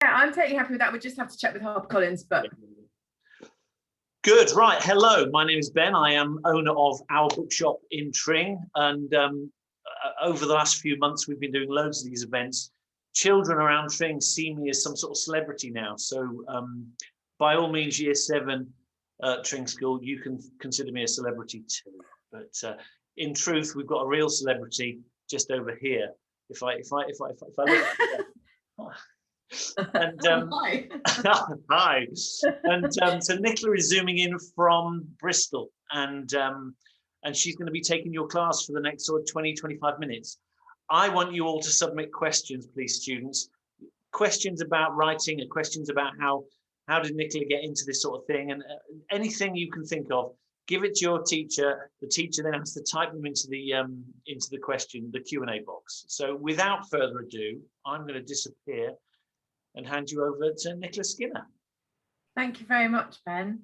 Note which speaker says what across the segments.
Speaker 1: Yeah, I'm totally happy with that. We just have to check with HarperCollins, but
Speaker 2: good. Right. Hello, my name is Ben. I am owner of our bookshop in Tring, and over the last few months, we've been doing loads of these events. Children around Tring see me as some sort of celebrity now. So by all means, Year 7 Tring School, you can consider me a celebrity too. But in truth, we've got a real celebrity just over here. If I look. And
Speaker 1: hi.
Speaker 2: hi. And so Nicola is zooming in from Bristol, and she's going to be taking your class for the next sort of 20-25 minutes. I want you all to submit questions, please, students. Questions about writing and questions about how did Nicola get into this sort of thing, and anything you can think of. Give it to your teacher. The teacher then has to type them into the question, the Q&A box. So without further ado, I'm going to disappear and hand you over to Nicola Skinner.
Speaker 1: Thank you very much, Ben.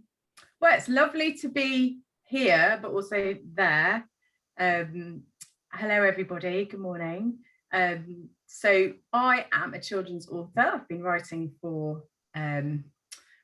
Speaker 1: Well, it's lovely to be here, but also there. Hello, everybody. Good morning. So I am a children's author. I've been writing for, well,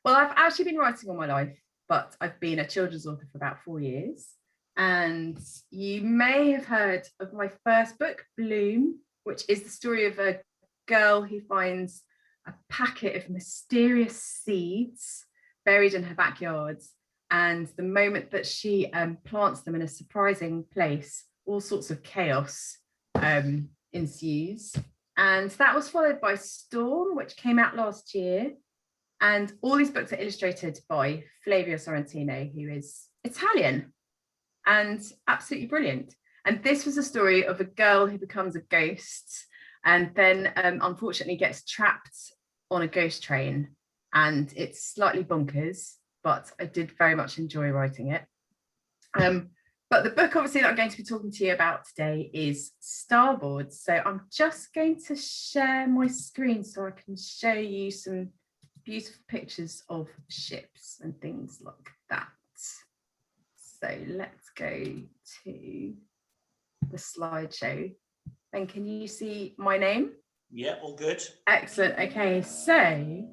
Speaker 1: I've actually been writing all my life, but I've been a children's author for about 4 years. And you may have heard of my first book, Bloom, which is the story of a girl who finds a packet of mysterious seeds buried in her backyard. And the moment that she plants them in a surprising place, all sorts of chaos ensues. And that was followed by Storm, which came out last year. And all these books are illustrated by Flavio Sorrentino, who is Italian and absolutely brilliant. And this was a story of a girl who becomes a ghost and then unfortunately gets trapped on a ghost train. And it's slightly bonkers, but I did very much enjoy writing it. But the book, obviously, that I'm going to be talking to you about today is Starboard. So I'm just going to share my screen so I can show you some beautiful pictures of ships and things like that. So let's go to the slideshow. Ben, can you see my name?
Speaker 2: Yeah, all good.
Speaker 1: Excellent. Okay, so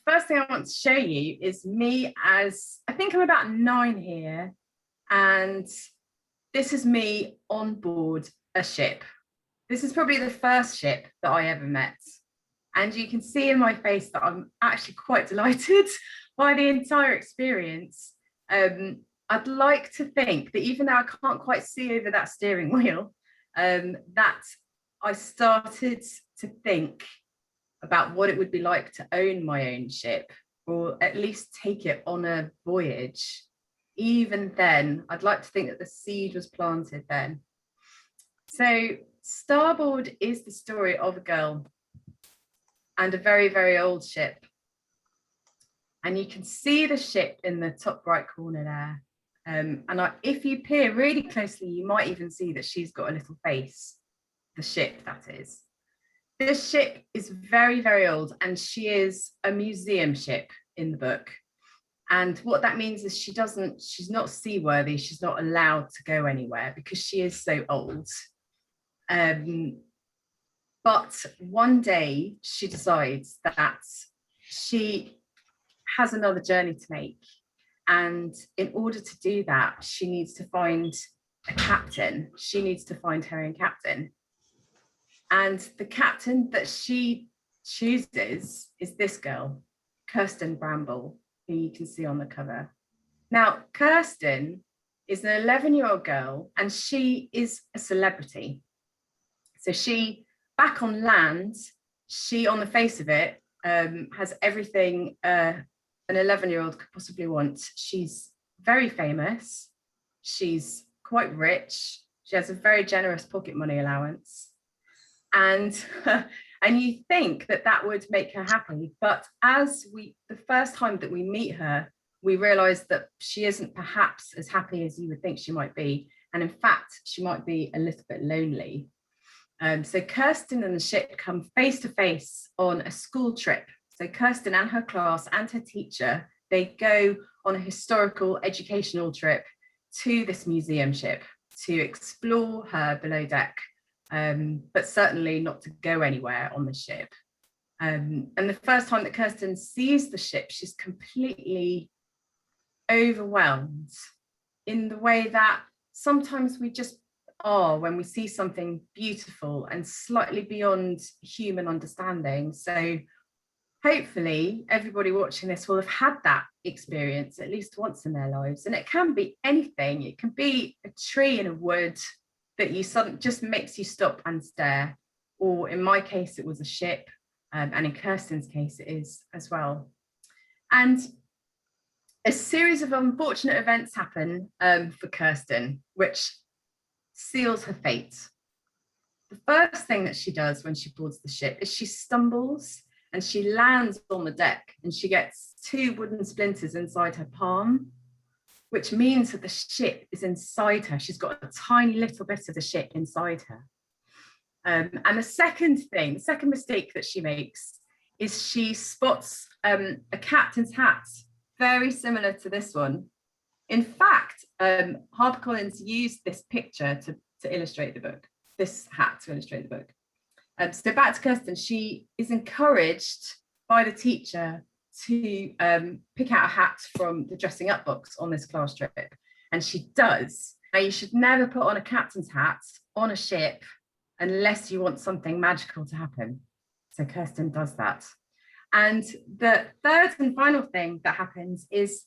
Speaker 1: first thing I want to show you is me as, I think I'm about 9 here, and this is me on board a ship. This is probably the first ship that I ever met. And you can see in my face that I'm actually quite delighted by the entire experience. I'd like to think that even though I can't quite see over that steering wheel, that I started to think about what it would be like to own my own ship, or at least take it on a voyage. Even then, I'd like to think that the seed was planted then. So Starboard is the story of a girl and a very, very old ship. And you can see the ship in the top right corner there. If you peer really closely, you might even see that she's got a little face, the ship, that is. This ship is very, very old, and she is a museum ship in the book. And what that means is she's not seaworthy, she's not allowed to go anywhere because she is so old. But one day she decides that she has another journey to make. And in order to do that, she needs to find a captain. She needs to find her own captain. And the captain that she chooses is this girl, Kirsten Bramble, who you can see on the cover. Now, Kirsten is an 11-year-old girl, and she is a celebrity. So she, back on land, she, on the face of it, has everything an 11-year-old could possibly want. She's very famous. She's quite rich. She has a very generous pocket money allowance. And you think that that would make her happy. But the first time that we meet her, we realize that she isn't perhaps as happy as you would think she might be. And in fact, she might be a little bit lonely. So Kirsten and the ship come face to face on a school trip. So Kirsten and her class and her teacher, they go on a historical educational trip to this museum ship to explore her below deck, but certainly not to go anywhere on the ship. And the first time that Kirsten sees the ship, she's completely overwhelmed in the way that sometimes we just are when we see something beautiful and slightly beyond human understanding. So hopefully everybody watching this will have had that experience at least once in their lives. And it can be anything. It can be a tree in a wood that you suddenly just makes you stop and stare. Or in my case, it was a ship. And in Kirsten's case, it is as well. And a series of unfortunate events happen for Kirsten, which seals her fate. The first thing that she does when she boards the ship is she stumbles and she lands on the deck, and she gets 2 wooden splinters inside her palm, which means that the ship is inside her. She's got a tiny little bit of the ship inside her. And the second mistake that she makes is she spots a captain's hat, very similar to this one. In fact, HarperCollins used this picture to illustrate the book, this hat to illustrate the book. So back to Kirsten, she is encouraged by the teacher to pick out a hat from the dressing up box on this class trip. And she does. Now, you should never put on a captain's hat on a ship unless you want something magical to happen. So Kirsten does that. And the third and final thing that happens is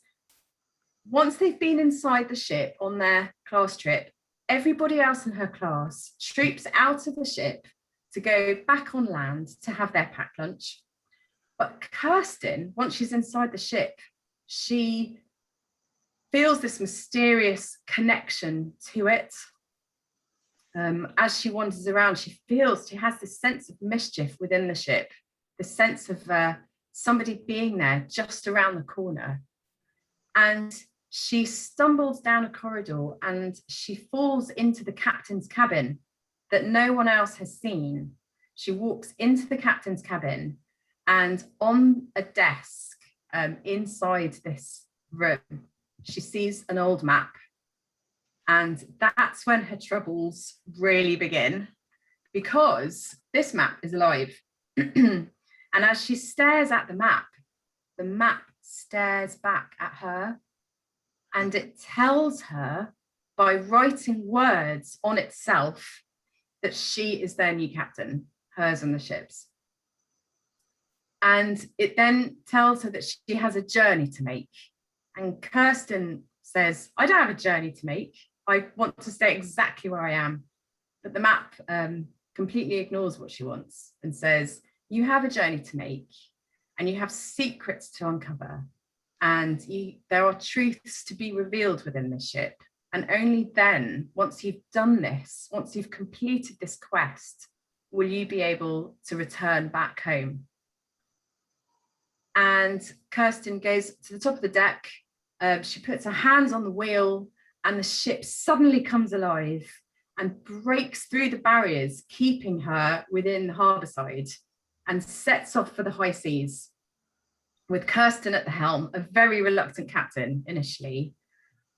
Speaker 1: once they've been inside the ship on their class trip, everybody else in her class troops out of the ship to go back on land to have their packed lunch. But Kirsten, once she's inside the ship, she feels this mysterious connection to it. As she wanders around, she has this sense of mischief within the ship, the sense of somebody being there just around the corner. And she stumbles down a corridor and she falls into the captain's cabin that no one else has seen. She walks into the captain's cabin, and on a desk inside this room, she sees an old map. And that's when her troubles really begin, because this map is alive. And as she stares at the map stares back at her, and it tells her by writing words on itself that she is their new captain, hers and the ship's. And it then tells her that she has a journey to make. And Kirsten says, I don't have a journey to make. I want to stay exactly where I am. But the map completely ignores what she wants and says, you have a journey to make, and you have secrets to uncover, and there are truths to be revealed within the ship. And only then, once you've done this, once you've completed this quest, will you be able to return back home. And Kirsten goes to the top of the deck. She puts her hands on the wheel, and the ship suddenly comes alive and breaks through the barriers, keeping her within the harbour side, and sets off for the high seas with Kirsten at the helm, a very reluctant captain initially.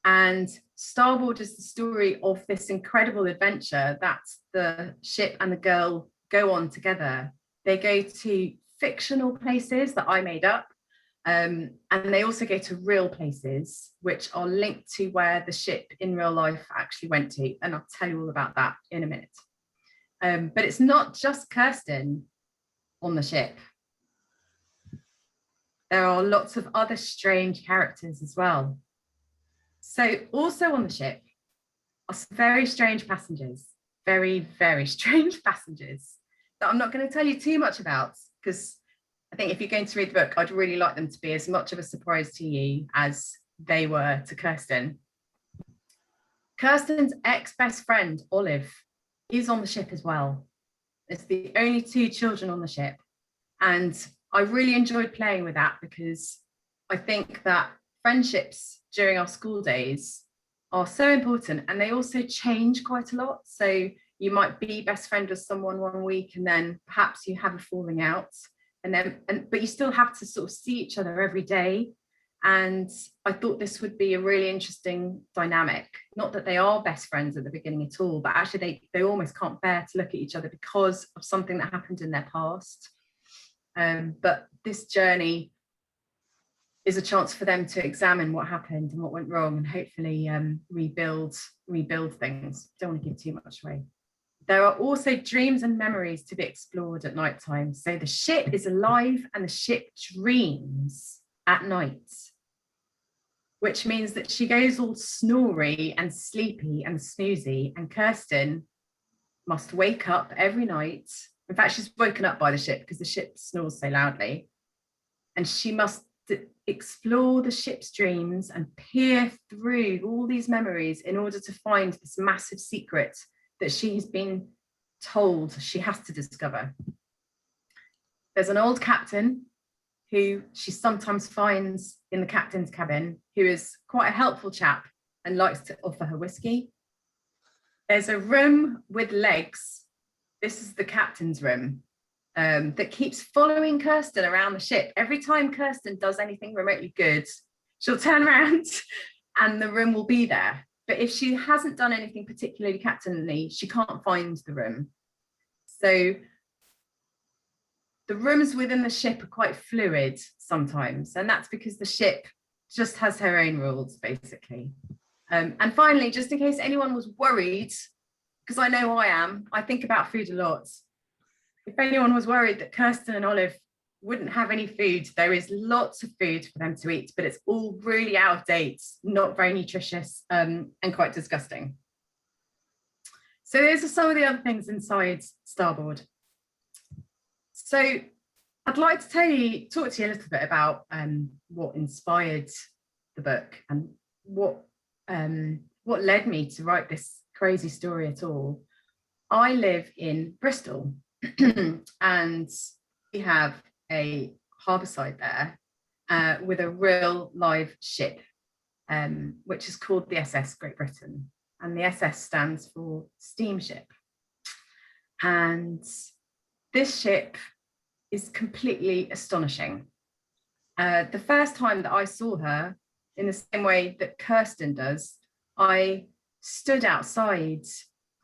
Speaker 1: And Starboard is the story of this incredible adventure that the ship and the girl go on together. They go to fictional places that I made up, and they also go to real places which are linked to where the ship in real life actually went to, and I'll tell you all about that in a minute. But it's not just Kirsten on the ship. There are lots of other strange characters as well. So also on the ship are some very strange passengers, very, very strange passengers that I'm not going to tell you too much about, because I think if you're going to read the book, I'd really like them to be as much of a surprise to you as they were to Kirsten. Kirsten's ex-best friend, Olive, is on the ship as well. It's the only 2 children on the ship. And I really enjoyed playing with that, because I think that friendships during our school days are so important, and they also change quite a lot. So you might be best friend with someone one week, and then perhaps you have a falling out, but you still have to sort of see each other every day. And I thought this would be a really interesting dynamic. Not that they are best friends at the beginning at all, but actually they almost can't bear to look at each other because of something that happened in their past. But this journey is a chance for them to examine what happened and what went wrong, and hopefully rebuild things. Don't want to give too much away. There are also dreams and memories to be explored at night time. So the ship is alive and the ship dreams at night, which means that she goes all snory and sleepy and snoozy, and Kirsten must wake up every night. In fact, she's woken up by the ship because the ship snores so loudly, and she must explore the ship's dreams and peer through all these memories in order to find this massive secret that she's been told she has to discover. There's an old captain who she sometimes finds in the captain's cabin, who is quite a helpful chap and likes to offer her whiskey. There's a room with legs. This is the captain's room, that keeps following Kirsten around the ship. Every time Kirsten does anything remotely good, she'll turn around and the room will be there. But if she hasn't done anything particularly captainly, she can't find the room. So the rooms within the ship are quite fluid sometimes, and that's because the ship just has her own rules, basically. And finally, just in case anyone was worried, because I know I am, I think about food a lot. If anyone was worried that Kirsten and Olive wouldn't have any food, there is lots of food for them to eat, but it's all really out of date, not very nutritious, and quite disgusting. So those are some of the other things inside Starboard. So I'd like to talk to you a little bit about what inspired the book and what led me to write this crazy story at all. I live in Bristol and we have a harbourside there with a real live ship, which is called the SS Great Britain, and the SS stands for steamship. And this ship is completely astonishing. The first time that I saw her, in the same way that Kirsten does, I stood outside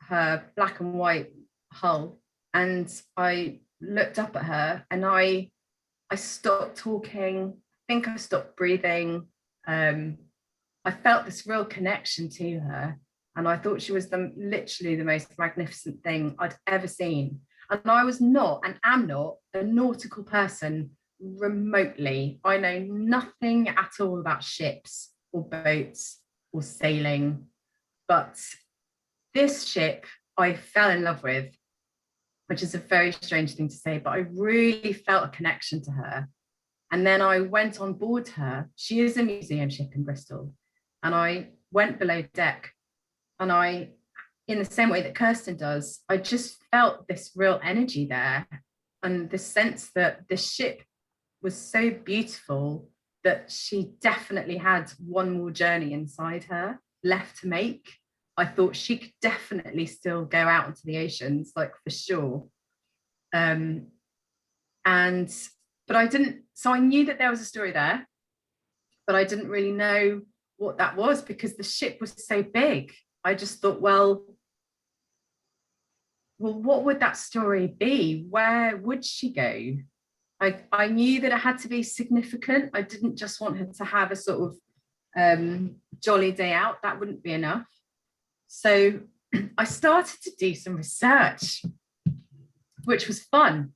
Speaker 1: her black and white hull and I looked up at her and I stopped talking. I think I stopped breathing. I felt this real connection to her, and I thought she was literally the most magnificent thing I'd ever seen. And I was not and am not a nautical person remotely. I know nothing at all about ships or boats or sailing, but this ship I fell in love with, which is a very strange thing to say, but I really felt a connection to her. And then I went on board her. She is a museum ship in Bristol. And I went below deck, and I, in the same way that Kirsten does, I just felt this real energy there, and the sense that the ship was so beautiful that she definitely had one more journey inside her left to make. I thought she could definitely still go out into the oceans, like for sure. But I didn't, so I knew that there was a story there, but I didn't really know what that was because the ship was so big. I just thought, well, what would that story be? Where would she go? I knew that it had to be significant. I didn't just want her to have a sort of jolly day out. That wouldn't be enough. So I started to do some research, which was fun.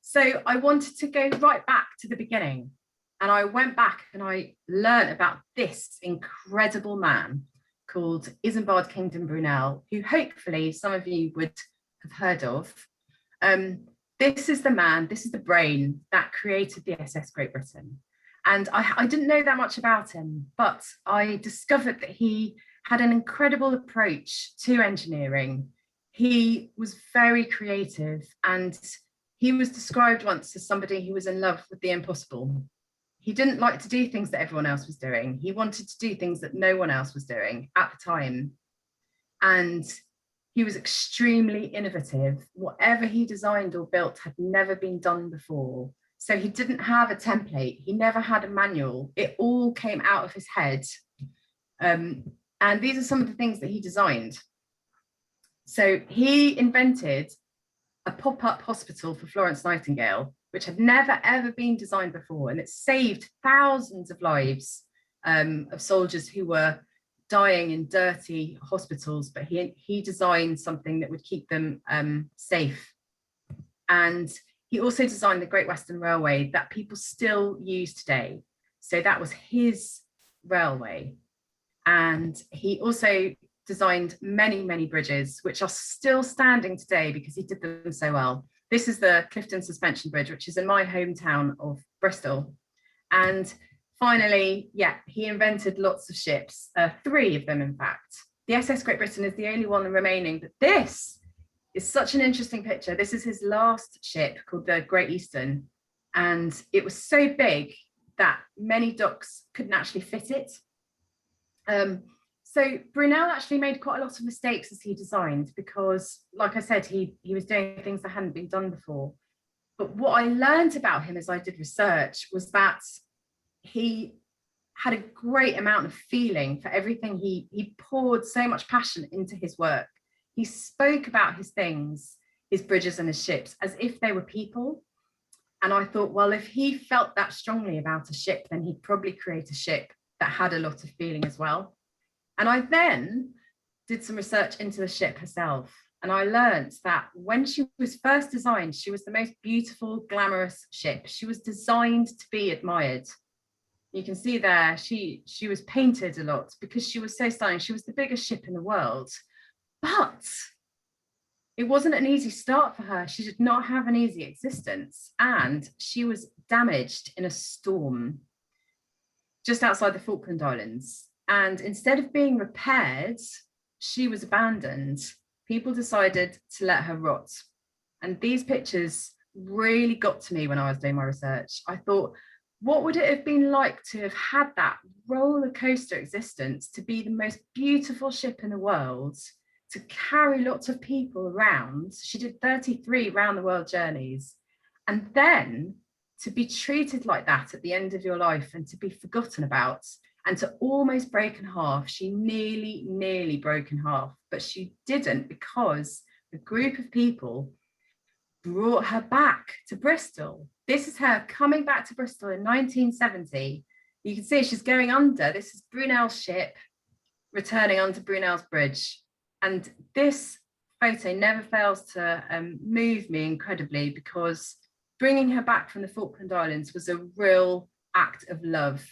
Speaker 1: So I wanted to go right back to the beginning. And I went back and I learned about this incredible man called Izambard Kingdom Brunel, who hopefully some of you would have heard of. This is the man, this is the brain that created the SS Great Britain. And I didn't know that much about him, but I discovered that he had an incredible approach to engineering. He was very creative, and he was described once as somebody who was in love with the impossible. He didn't like to do things that everyone else was doing. He wanted to do things that no one else was doing at the time. And he was extremely innovative. Whatever he designed or built had never been done before. So he didn't have a template. He never had a manual. It all came out of his head. And these are some of the things that he designed. So he invented a pop-up hospital for Florence Nightingale, which had never ever been designed before, and it saved thousands of lives of soldiers who were dying in dirty hospitals. But he designed something that would keep them safe. And he also designed the Great Western Railway that people still use today. So that was his railway. And he also designed many, many bridges, which are still standing today because he did them so well. This is the Clifton Suspension Bridge, which is in my hometown of Bristol. And finally, yeah, he invented lots of ships, 3 of them, in fact. The SS Great Britain is the only one remaining, but this is such an interesting picture. This is his last ship, called the Great Eastern. And it was so big that many docks couldn't actually fit it. So Brunel actually made quite a lot of mistakes as he designed, because, like I said, he was doing things that hadn't been done before. But what I learned about him as I did research was that he had a great amount of feeling for everything. He poured so much passion into his work. He spoke about his things, his bridges and his ships, as if they were people. And I thought, well, if he felt that strongly about a ship, then he'd probably create a ship that had a lot of feeling as well. And I then did some research into the ship herself. And I learned that when she was first designed, she was the most beautiful, glamorous ship. She was designed to be admired. You can see there, she was painted a lot because she was so stunning. She was the biggest ship in the world. But it wasn't an easy start for her. She did not have an easy existence. And she was damaged in a storm just outside the Falkland Islands. And instead of being repaired, she was abandoned. People decided to let her rot. And these pictures really got to me when I was doing my research. I thought, what would it have been like to have had that roller coaster existence, to be the most beautiful ship in the world, to carry lots of people around? She did 33 round the world journeys. And then to be treated like that at the end of your life and to be forgotten about, and to almost break in half. She nearly broke in half, but she didn't, because a group of people brought her back to Bristol. This is her coming back to Bristol in 1970. You can see she's going under. This is Brunel's ship returning under Brunel's bridge. And this photo never fails to move me incredibly, because bringing her back from the Falkland Islands was a real act of love.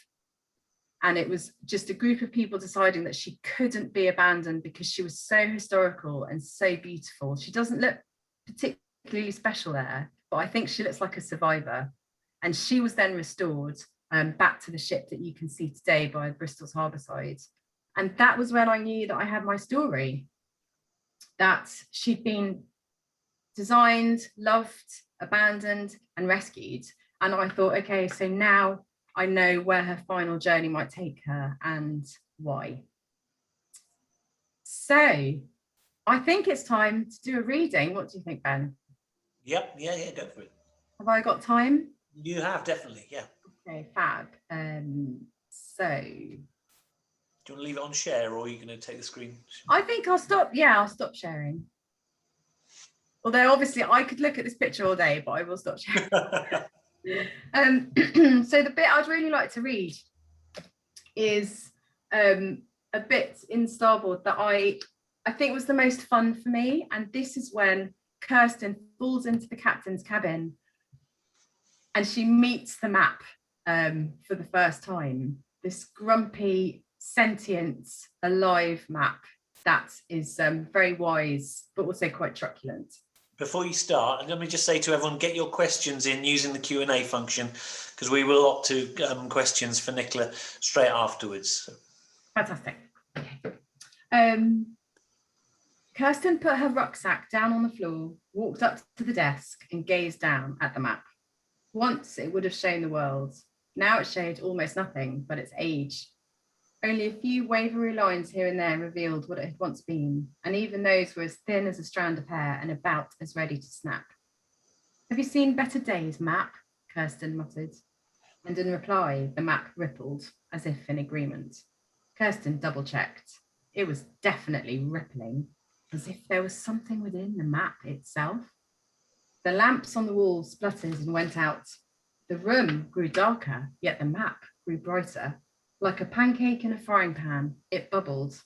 Speaker 1: And it was just a group of people deciding that she couldn't be abandoned because she was so historical and so beautiful. She doesn't look particularly special there, but I think she looks like a survivor. And she was then restored back to the ship that you can see today by Bristol's harbour side. And that was when I knew that I had my story, that she'd been designed, loved, abandoned and rescued. And I thought, okay, so now I know where her final journey might take her and why. So I think it's time to do a reading. What do you think, Ben?
Speaker 2: Yep, yeah, go for it.
Speaker 1: Have I got time?
Speaker 2: You have, definitely, yeah.
Speaker 1: Okay, fab. So
Speaker 2: do you want to leave it on share, or are you going to take the screen?
Speaker 1: I think I'll stop. Yeah, I'll stop sharing. Although obviously I could look at this picture all day, but I will stop sharing. So the bit I'd really like to read is a bit in Starboard that I think was the most fun for me. And this is when Kirsten falls into the captain's cabin and she meets the map for the first time. This grumpy, sentient, alive map that is very wise, but also quite truculent.
Speaker 2: Before you start, let me just say to everyone, get your questions in using the Q&A function, because we will opt to questions for Nicola straight afterwards.
Speaker 1: Fantastic. Okay. Kirsten put her rucksack down on the floor, walked up to the desk and gazed down at the map. Once it would have shown the world. Now it showed almost nothing but its age. Only a few wavery lines here and there revealed what it had once been, and even those were as thin as a strand of hair and about as ready to snap. Have you seen better days, map? Kirsten muttered. And in reply, the map rippled, as if in agreement. Kirsten double-checked. It was definitely rippling, as if there was something within the map itself. The lamps on the wall spluttered and went out. The room grew darker, yet the map grew brighter. Like a pancake in a frying pan, it bubbled.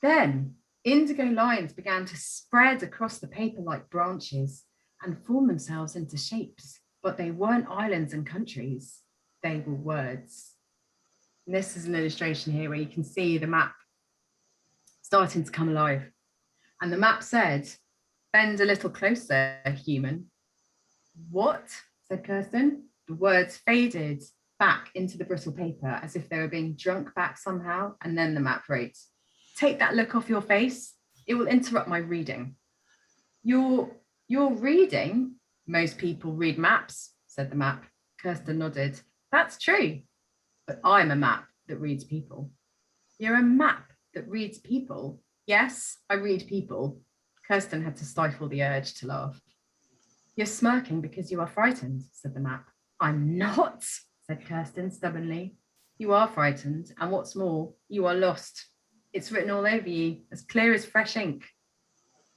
Speaker 1: Then indigo lines began to spread across the paper like branches and form themselves into shapes, but they weren't islands and countries, they were words. And this is an illustration here where you can see the map starting to come alive. And the map said, "Bend a little closer, human." "What?" said Kirsten. The words faded back into the brittle paper as if they were being drunk back somehow, and then the map wrote, "Take that look off your face. It will interrupt my reading." You're reading? Most people read maps, said the map. Kirsten nodded. That's true, but I'm a map that reads people. You're a map that reads people? Yes, I read people. Kirsten had to stifle the urge to laugh. You're smirking because you are frightened, said the map. I'm not, said Kirsten stubbornly. You are frightened, and what's more, you are lost. It's written all over you, as clear as fresh ink.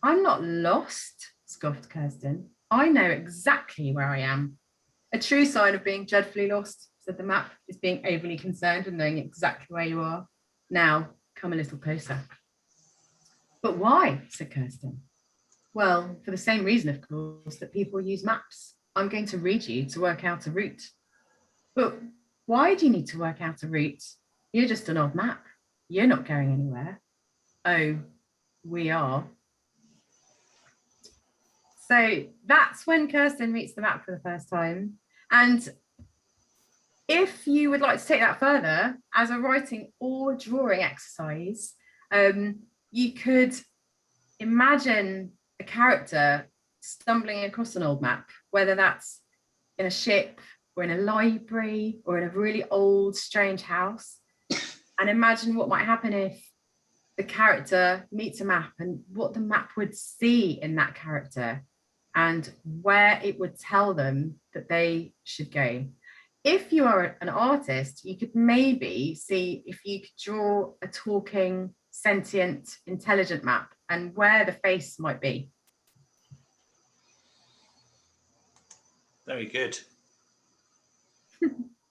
Speaker 1: I'm not lost, scoffed Kirsten. I know exactly where I am. A true sign of being dreadfully lost, said the map, is being overly concerned and knowing exactly where you are. Now, come a little closer. But why, said Kirsten. Well, for the same reason, of course, that people use maps. I'm going to read you to work out a route. But why do you need to work out a route? You're just an old map. You're not going anywhere. Oh, we are. So that's when Kirsten meets the map for the first time. And if you would like to take that further as a writing or drawing exercise, you could imagine a character stumbling across an old map, whether that's in a ship or in a library or in a really old, strange house, and imagine what might happen if the character meets a map and what the map would see in that character and where it would tell them that they should go. If you are an artist, you could maybe see if you could draw a talking, sentient, intelligent map and where the face might be.
Speaker 2: Very good.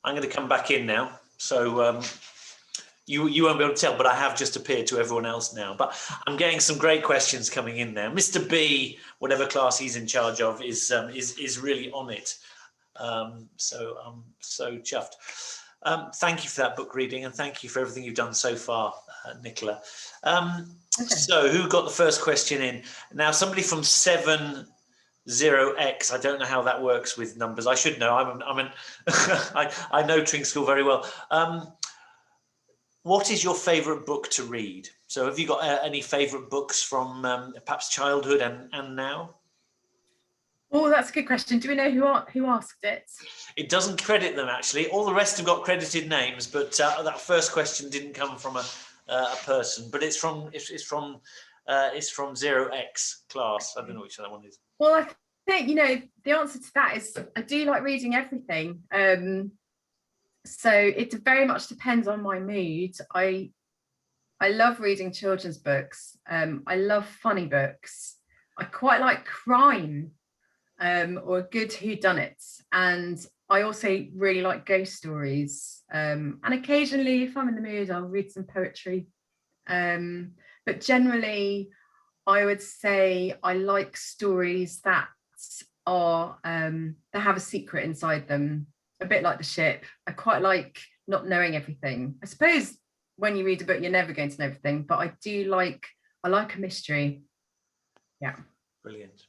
Speaker 2: I'm going to come back in now. So you won't be able to tell, but I have just appeared to everyone else now. But I'm getting some great questions coming in now. Mr. B, whatever class he's in charge of, is really on it. So I'm so chuffed. Thank you for that book reading, and thank you for everything you've done so far, Nicola. Okay. So who got the first question in? Now, somebody from 70X. I don't know how that works with numbers. I should know. I know Tring School very well. What is your favourite book to read? So have you got any favourite books from perhaps childhood and now?
Speaker 1: Oh, that's a good question. Do we know who asked it?
Speaker 2: It doesn't credit them, actually. All the rest have got credited names, but that first question didn't come from a person. But it's from 0X class. I don't know which that one is.
Speaker 1: Well, I think the answer to that is I do like reading everything. So it very much depends on my mood. I love reading children's books. I love funny books. I quite like crime. Or a good whodunit, and I also really like ghost stories, and occasionally if I'm in the mood I'll read some poetry, but generally I would say I like stories that are that have a secret inside them, a bit like The Ship. I quite like not knowing everything. I suppose when you read a book you're never going to know everything, but I like a mystery. Yeah.
Speaker 2: Brilliant.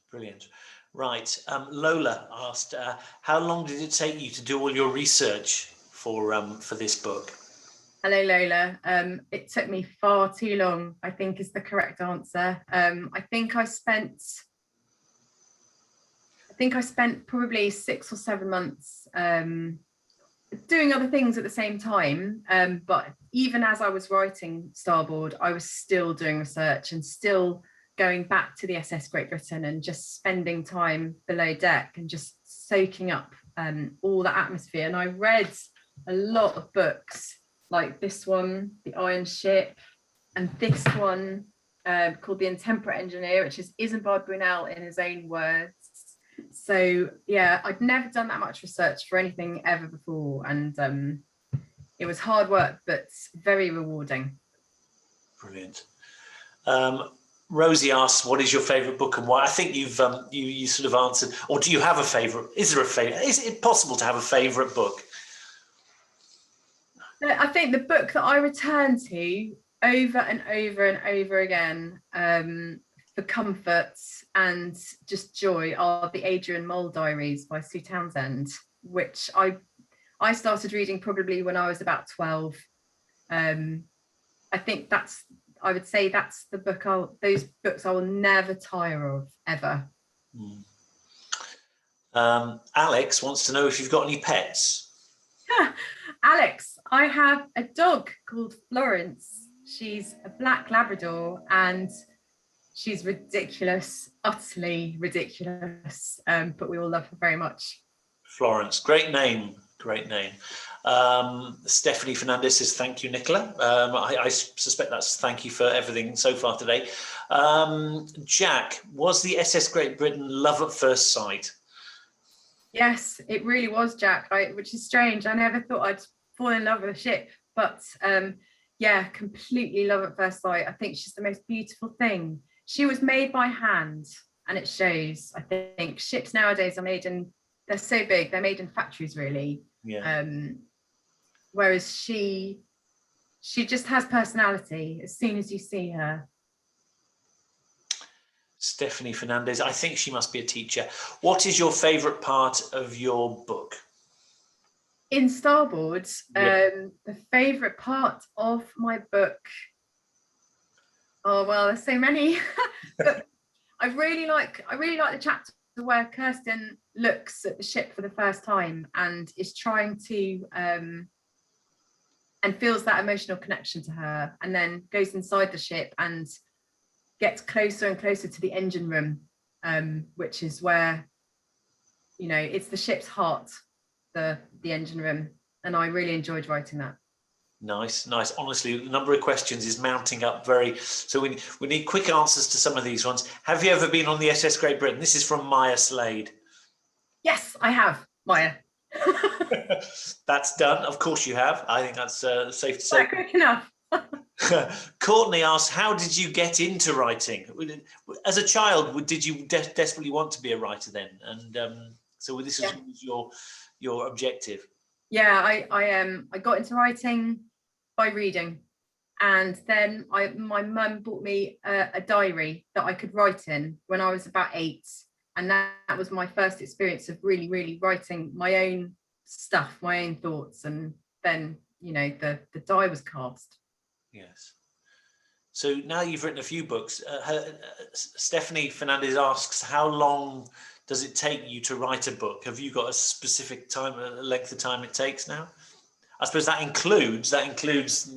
Speaker 2: Right, Lola asked, how long did it take you to do all your research for this book?
Speaker 1: Hello, Lola. It took me far too long, I think is the correct answer. I think I spent probably 6 or 7 months doing other things at the same time. But even as I was writing Starboard, I was still doing research and still going back to the SS Great Britain and just spending time below deck and just soaking up all the atmosphere. And I read a lot of books like this one, The Iron Ship, and this one called The Intemperate Engineer, which is Izambard Brunel in his own words. So yeah, I'd never done that much research for anything ever before, and it was hard work, but very rewarding.
Speaker 2: Brilliant. Rosie asks, what is your favourite book and why? I think you've you sort of answered, or do you have a favourite? Is there a favourite? Is it possible to have a favourite book?
Speaker 1: I think the book that I return to over and over and over again for comfort and just joy are the Adrian Mole Diaries by Sue Townsend, which I started reading probably when I was about 12. I think I would say that's the book those books I will never tire of, ever.
Speaker 2: Alex wants to know if you've got any pets.
Speaker 1: Alex, I have a dog called Florence. She's a black Labrador and she's ridiculous, utterly ridiculous, but we all love her very much.
Speaker 2: Florence, great name, great name. Stephanie Fernandez says, thank you, Nicola. I suspect that's thank you for everything so far today. Jack, was the SS Great Britain love at first sight?
Speaker 1: Yes, it really was, Jack, which is strange. I never thought I'd fall in love with a ship, but yeah, completely love at first sight. I think she's the most beautiful thing. She was made by hand, and it shows. I think ships nowadays are they're so big, they're made in factories, really.
Speaker 2: Yeah.
Speaker 1: Whereas she just has personality as soon as you see her.
Speaker 2: Stephanie Fernandez, I think she must be a teacher. What is your favourite part of your book?
Speaker 1: In Starboard,
Speaker 2: yeah.
Speaker 1: The favourite part of my book, oh well, there's so many, but I really like the chapter where Kirsten looks at the ship for the first time and is trying to and feels that emotional connection to her, and then goes inside the ship and gets closer and closer to the engine room, which is where, you know, it's the ship's heart, the engine room, and I really enjoyed writing that.
Speaker 2: Nice. Honestly, the number of questions is mounting up so we need quick answers to some of these ones. Have you ever been on the SS Great Britain? This is from Maya Slade.
Speaker 1: Yes, I have, Maya.
Speaker 2: That's done. Of course you have. I think that's safe to say.
Speaker 1: Quite quick enough.
Speaker 2: Courtney asks, how did you get into writing? As a child, did you desperately want to be a writer then? And so this was your objective.
Speaker 1: Yeah, I got into writing by reading, and then my mum bought me a diary that I could write in when I was about 8, and that was my first experience of really writing my own stuff, my own thoughts, and then, you know, the die was cast.
Speaker 2: Yes. So now you've written a few books. Stephanie Fernandez asks, how long does it take you to write a book? Have you got a specific length of time it takes now? I suppose that includes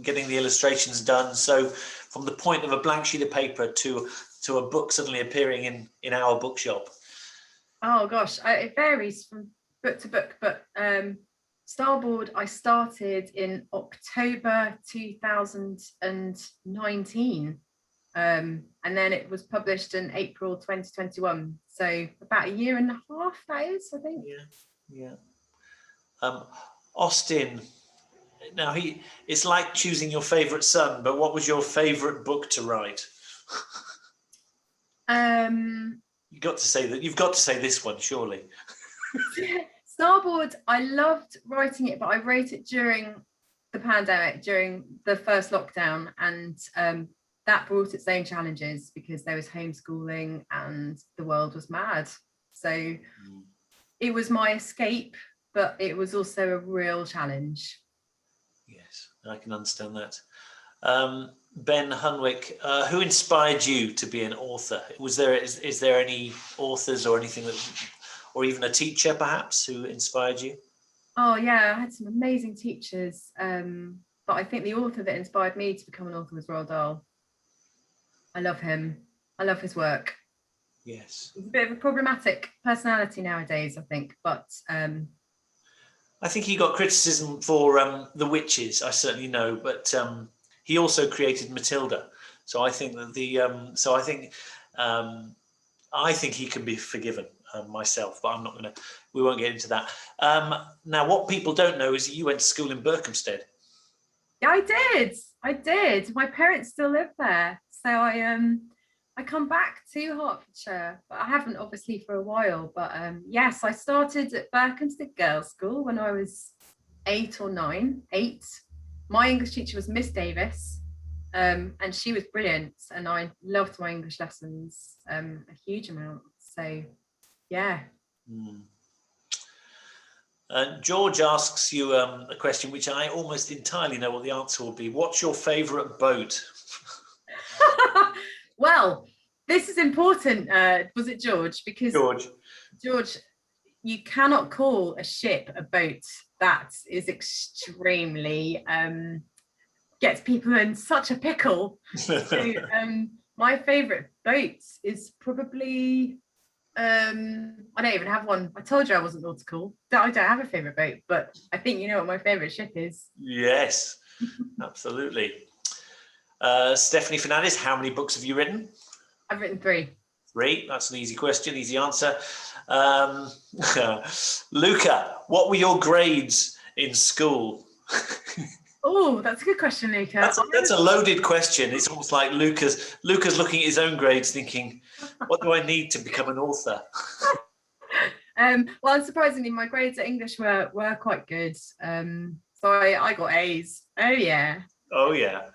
Speaker 2: getting the illustrations done. So from the point of a blank sheet of paper to a book suddenly appearing in our bookshop. Oh
Speaker 1: gosh, it varies from book to book, but Starboard I started in October 2019. And then it was published in April 2021, so about a year and a half, that is, I think.
Speaker 2: Yeah. Austin, now it's like choosing your favorite son, but what was your favorite book to write? You've got to say this one, surely.
Speaker 1: Starboard, I loved writing it, but I wrote it during the pandemic, during the first lockdown, and that brought its own challenges because there was homeschooling and the world was mad. So it was my escape, but it was also a real challenge.
Speaker 2: Yes, I can understand that. Ben Hunwick, who inspired you to be an author? Is there any authors or anything or even a teacher perhaps who inspired you?
Speaker 1: Oh yeah, I had some amazing teachers, but I think the author that inspired me to become an author was Roald Dahl. I love him. I love his work.
Speaker 2: Yes.
Speaker 1: He's a bit of a problematic personality nowadays, I think, but
Speaker 2: I think he got criticism for The Witches, I certainly know, but he also created Matilda. So I think that I think he can be forgiven. myself, but we won't get into that. Now, what people don't know is that you went to school in Berkhamsted.
Speaker 1: Yeah, I did. My parents still live there, so I come back to Hertfordshire, but I haven't obviously for a while. But yes, I started at Berkhamsted Girls' School when I was 8 or 9. 8. My English teacher was Miss Davis, and she was brilliant, and I loved my English lessons a huge amount. So yeah.
Speaker 2: George asks you a question which I almost entirely know what the answer will be. What's your favourite boat?
Speaker 1: Well, this is important. Was it George? Because George, you cannot call a ship a boat. That is extremely gets people in such a pickle. So, my favourite boat is probably I don't even have one. I told you I wasn't nautical. I don't have a favourite boat, but I think you know what my favourite ship is.
Speaker 2: Yes, absolutely. Stephanie Fernandez, how many books have you written?
Speaker 1: I've written 3.
Speaker 2: 3, that's an easy question, easy answer. Luca, what were your grades in school?
Speaker 1: Oh, that's a good question, Luca.
Speaker 2: That's a loaded question. It's almost like Luca's looking at his own grades thinking, what do I need to become an author?
Speaker 1: Well, unsurprisingly, my grades at English were quite good. So I got A's. Oh yeah.
Speaker 2: Oh yeah.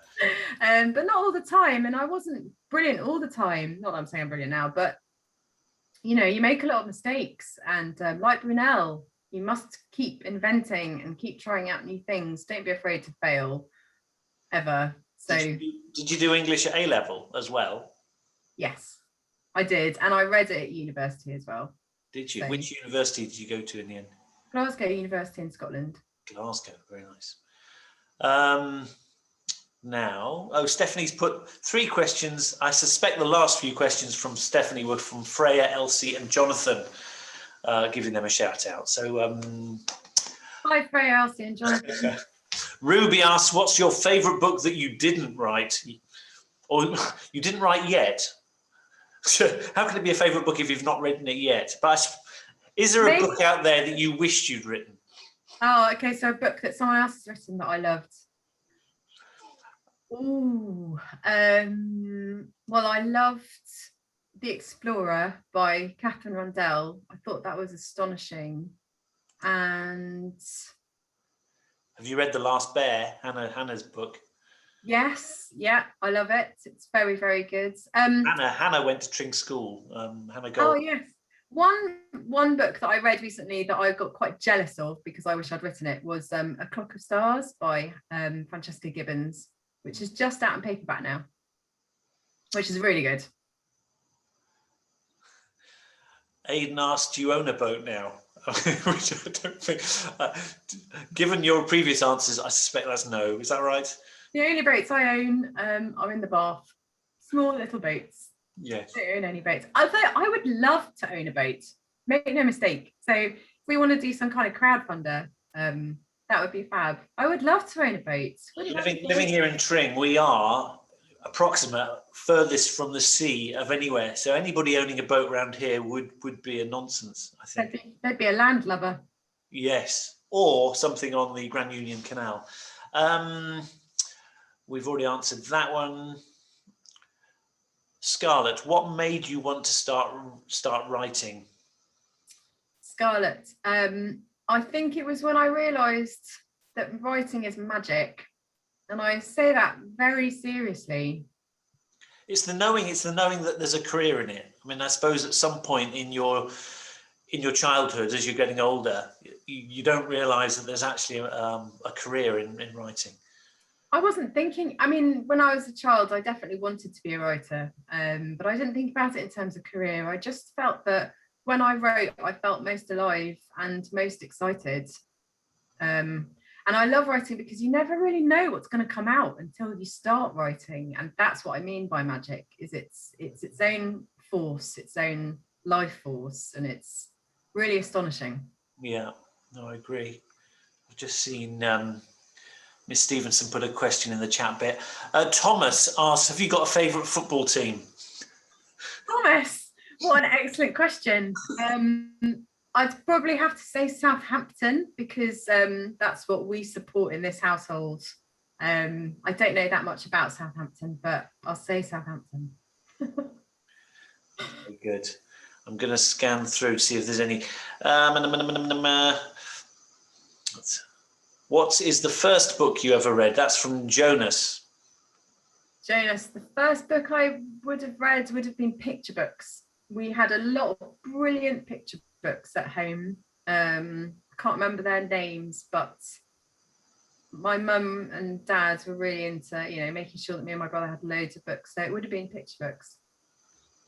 Speaker 1: But not all the time, and I wasn't brilliant all the time. Not that I'm saying I'm brilliant now, but you know, you make a lot of mistakes, and like Brunel, you must keep inventing and keep trying out new things. Don't be afraid to fail, ever. So
Speaker 2: did you do English at A level as well?
Speaker 1: Yes, I did, and I read it at university as well.
Speaker 2: Did you? So, which university did you go to in the end?
Speaker 1: Glasgow University in Scotland.
Speaker 2: Glasgow, very nice. Now, Stephanie's put 3 questions. I suspect the last few questions from Stephanie were from Freya, Elsie, and Jonathan, giving them a shout out. So,
Speaker 1: hi, Freya, Elsie, and Jonathan.
Speaker 2: Ruby asks, "What's your favourite book that you didn't write, or you didn't write yet?" How can it be a favourite book if you've not written it yet? But is there a book out there that you wished you'd written?
Speaker 1: Oh, okay. So a book that someone else has written that I loved. Oh, well, I loved The Explorer by Catherine Rundell. I thought that was astonishing. And
Speaker 2: have you read The Last Bear, Hannah's book?
Speaker 1: Yes, yeah, I love it. It's very, very good.
Speaker 2: Hannah went to Tring School. Hannah Gold.
Speaker 1: Oh yes. One book that I read recently that I got quite jealous of because I wish I'd written it was A Clock of Stars by Francesca Gibbons, which is just out in paperback now, which is really good.
Speaker 2: Aidan asked, "Do you own a boat now?" Which I don't think. Given your previous answers, I suspect that's no. Is that right?
Speaker 1: The only boats I own are in the bath. Small little boats.
Speaker 2: Yes.
Speaker 1: I don't own any boats. Although I would love to own a boat. Make no mistake. So if we want to do some kind of crowdfunder, that would be fab. I would love to own a boat.
Speaker 2: Living here in Tring, we are approximate furthest from the sea of anywhere. So anybody owning a boat around here would be a nonsense, I think.
Speaker 1: They'd be a landlubber.
Speaker 2: Yes, or something on the Grand Union Canal. We've already answered that one. Scarlett, what made you want to start writing?
Speaker 1: Scarlett, I think it was when I realised that writing is magic, and I say that very seriously.
Speaker 2: It's the knowing that there's a career in it. I mean, I suppose at some point in your childhood, as you're getting older, you don't realise that there's actually a career in writing.
Speaker 1: I wasn't thinking, I mean, when I was a child, I definitely wanted to be a writer, but I didn't think about it in terms of career. I just felt that when I wrote, I felt most alive and most excited. And I love writing because you never really know what's going to come out until you start writing. And that's what I mean by magic, is it's its own force, its own life force, and it's really astonishing.
Speaker 2: Yeah, no, I agree. I've just seen Miss Stevenson put a question in the chat bit. Thomas asks, "Have you got a favourite football team?"
Speaker 1: Thomas, What an excellent question. I'd probably have to say Southampton, because that's what we support in this household. I don't know that much about Southampton, but I'll say Southampton.
Speaker 2: Very good. I'm going to scan through to see if there's any. What is the first book you ever read? That's from Jonas.
Speaker 1: Jonas, the first book I would have read would have been picture books. We had a lot of brilliant picture books at home. I can't remember their names, but my mum and dad were really into, making sure that me and my brother had loads of books. So it would have been picture books.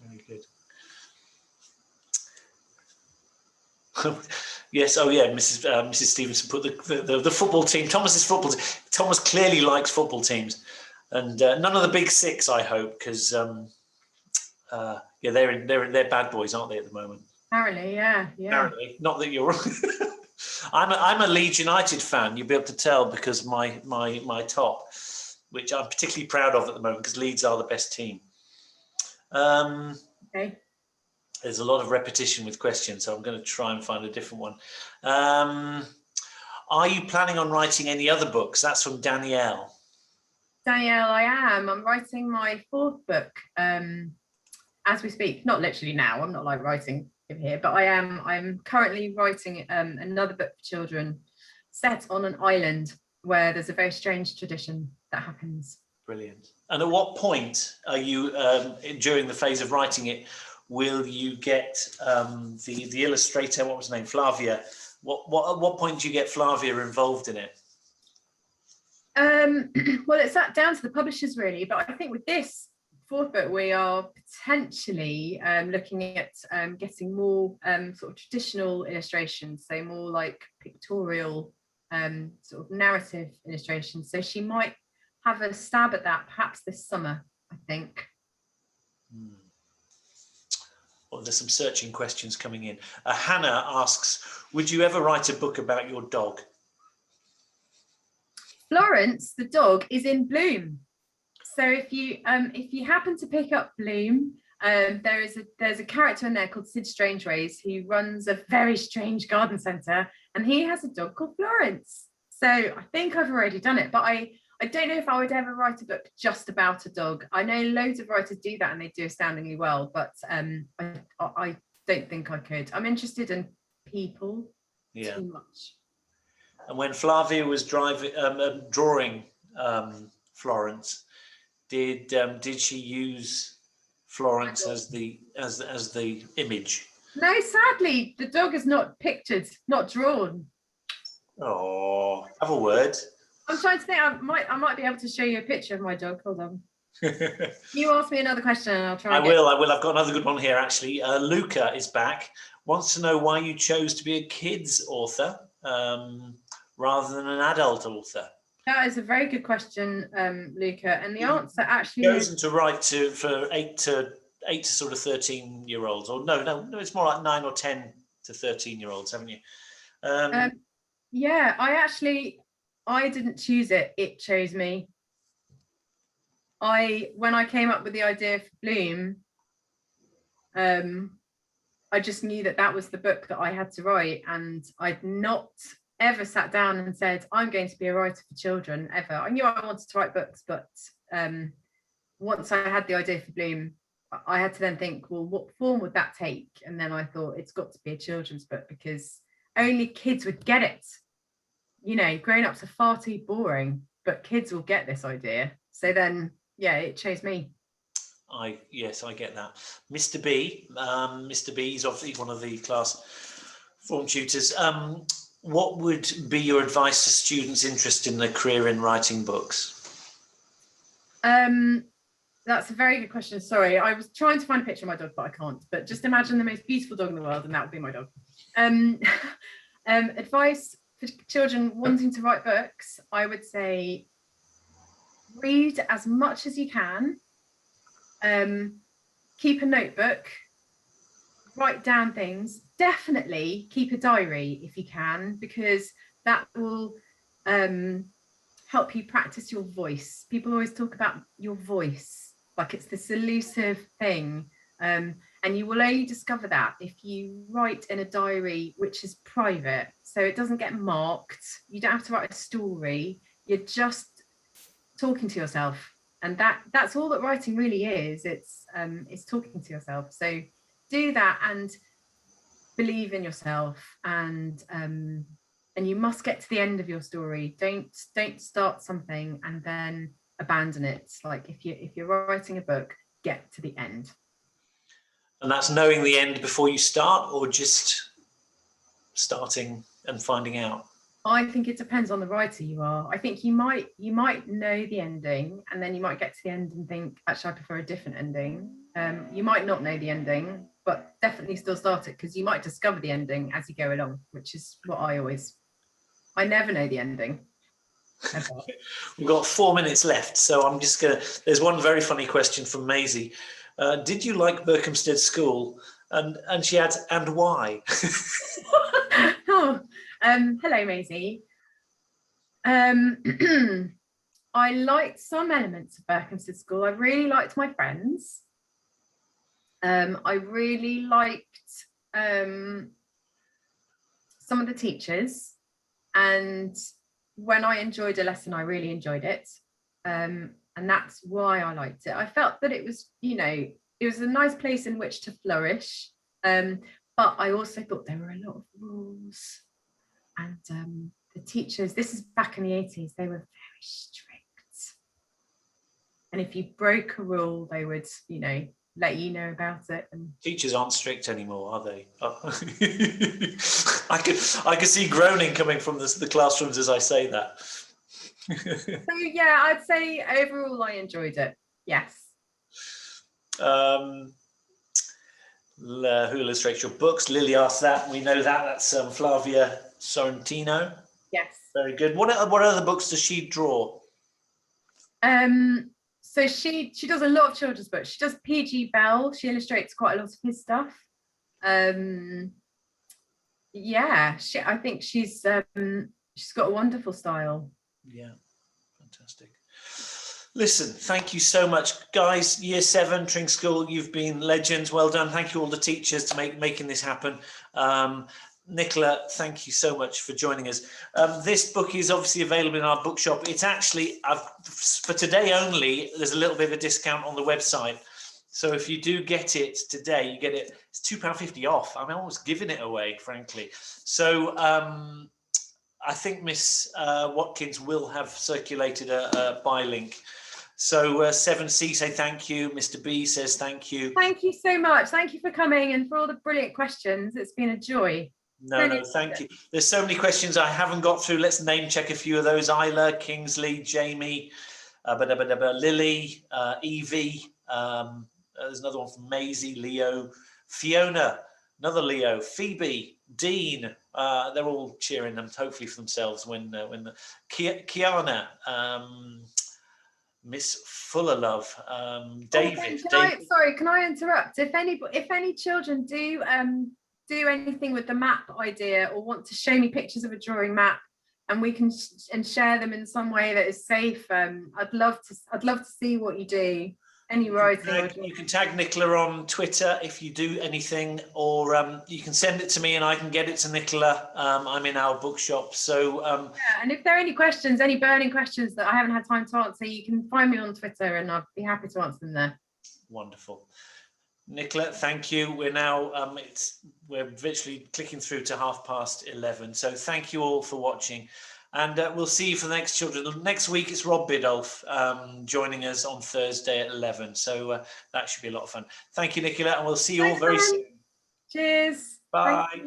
Speaker 2: Very good. Yes. Oh, yeah. Mrs. Stevenson put the football team. Thomas's football. Thomas clearly likes football teams, and none of the big six, I hope, because they're bad boys, aren't they, at the moment?
Speaker 1: Apparently, yeah.
Speaker 2: Apparently, not that you're. I'm a Leeds United fan. You'll be able to tell because my top, which I'm particularly proud of at the moment, because Leeds are the best team.
Speaker 1: Okay.
Speaker 2: There's a lot of repetition with questions, so I'm going to try and find a different one. Are you planning on writing any other books? That's from Danielle.
Speaker 1: Danielle, I am. I'm writing my fourth book as we speak. Not literally now. I'm not like writing here, but I am. I'm currently writing another book for children set on an island where there's a very strange tradition that happens.
Speaker 2: Brilliant. And at what point are you, during the phase of writing it, will you get the illustrator, what was her name, Flavia? At what point do you get Flavia involved in it?
Speaker 1: Well, it's down to the publishers really, but I think with this fourth book we are potentially looking at getting more sort of traditional illustrations, so more like pictorial sort of narrative illustrations. So she might have a stab at that perhaps this summer, I think.
Speaker 2: Well, there's some searching questions coming in. Hannah asks, would you ever write a book about your dog?
Speaker 1: Florence, the dog, is in Bloom. So if you happen to pick up Bloom, there's a character in there called Sid Strangeways who runs a very strange garden centre, and he has a dog called Florence. So I think I've already done it, but I don't know if I would ever write a book just about a dog. I know loads of writers do that and they do astoundingly well, but I don't think I could. I'm interested in people too much.
Speaker 2: And when Flavia was drawing Florence, did she use Florence as the image?
Speaker 1: No, sadly, the dog is not pictured, not drawn.
Speaker 2: Oh, have a word.
Speaker 1: I'm trying to think. I might be able to show you a picture of my dog. Hold on. You ask me another question and I'll try. I
Speaker 2: will. I've got another good one here, actually. Luca is back. Wants to know why you chose to be a kids author rather than an adult author.
Speaker 1: That is a very good question, Luca. And the answer actually
Speaker 2: chosen to write for 8 to sort of 13-year-olds, or no, it's more like 9 or 10 to 13-year-olds, haven't you?
Speaker 1: Yeah, I didn't choose it. It chose me. When I came up with the idea for Bloom, I just knew that was the book that I had to write, and I'd not ever sat down and said, I'm going to be a writer for children, ever. I knew I wanted to write books, but once I had the idea for Bloom, I had to then think, well, what form would that take? And then I thought, it's got to be a children's book because only kids would get it. Grown-ups are far too boring, but kids will get this idea. So then, it chose me.
Speaker 2: Yes, I get that. Mr. B is obviously one of the class form tutors. What would be your advice to students interested in a career in writing books?
Speaker 1: That's a very good question. Sorry, I was trying to find a picture of my dog, but I can't. But just imagine the most beautiful dog in the world, and that would be my dog. Advice for children wanting to write books, I would say read as much as you can. Keep a notebook, write down things. Definitely keep a diary if you can, because that will help you practice your voice. People always talk about your voice like it's this elusive thing. And you will only discover that if you write in a diary which is private, so it doesn't get marked. You don't have to write a story. You're just talking to yourself, and that's all that writing really is. It's talking to yourself. So do that and believe in yourself, and you must get to the end of your story. Don't start something and then abandon it. Like if you're writing a book, get to the end.
Speaker 2: And that's knowing the end before you start, or just starting and finding out?
Speaker 1: I think it depends on the writer you are. I think you might know the ending, and then you might get to the end and think, actually, I prefer a different ending. You might not know the ending, but definitely still start it, because you might discover the ending as you go along, which is what I never know the ending.
Speaker 2: We've got 4 minutes left, so I'm just gonna. There's one very funny question from Maisie. Did you like Berkhamsted School? And she adds, and why?
Speaker 1: Oh, hello, Maisie. I liked some elements of Berkhamsted School. I really liked my friends. I really liked some of the teachers, and when I enjoyed a lesson, I really enjoyed it. And that's why I liked it. I felt that it was, it was a nice place in which to flourish. But I also thought there were a lot of rules. And the teachers, this is back in the 80s, they were very strict. And if you broke a rule, they would, let you know about it. And
Speaker 2: teachers aren't strict anymore, are they? Oh. I could see groaning coming from the classrooms as I say that.
Speaker 1: So yeah, I'd say overall I enjoyed it. Yes.
Speaker 2: Who illustrates your books? Lily asked that. We know that. That's Flavia Sorrentino.
Speaker 1: Yes.
Speaker 2: Very good. What other books does she draw?
Speaker 1: So she does a lot of children's books. She does PG Bell. She illustrates quite a lot of his stuff. Yeah, I think she's got a wonderful style.
Speaker 2: Yeah, fantastic. Listen, thank you so much, guys. Year 7, Tring School, you've been legends. Well done. Thank you all the teachers to making this happen. Nicola, thank you so much for joining us. This book is obviously available in our bookshop. It's actually, for today only, there's a little bit of a discount on the website. So if you do get it today, you get it, it's £2.50 off. I'm almost giving it away, frankly. So I think Miss Watkins will have circulated a buy link. So 7C say thank you. Mr. B says thank you.
Speaker 1: Thank you so much. Thank you for coming and for all the brilliant questions. It's been a joy.
Speaker 2: No, thank you. There's so many questions I haven't got through. Let's name check a few of those. Isla, Kingsley, Jamie, Lily, Evie. There's another one from Maisie, Leo, Fiona, another Leo, Phoebe, Dean. They're all cheering them, hopefully for themselves. When Kiana, Miss Fullerlove, David.
Speaker 1: Can I interrupt? If any children do anything with the map idea, or want to show me pictures of a drawing map, and we can share them in some way that is safe, I'd love to see what you do. Any writing.
Speaker 2: You can tag Nicola on Twitter if you do anything, or you can send it to me and I can get it to Nicola. I'm in our bookshop. So
Speaker 1: yeah, and if there are any questions, any burning questions that I haven't had time to answer, you can find me on Twitter and I'll be happy to answer them there.
Speaker 2: Wonderful. Nicola, thank you. We're now we're virtually clicking through to 11:30. So thank you all for watching. And we'll see you for the next children. Next week, it's Rob Biddulph joining us on Thursday at 11. So that should be a lot of fun. Thank you, Nicola, and we'll see you all very soon.
Speaker 1: Cheers.
Speaker 2: Bye.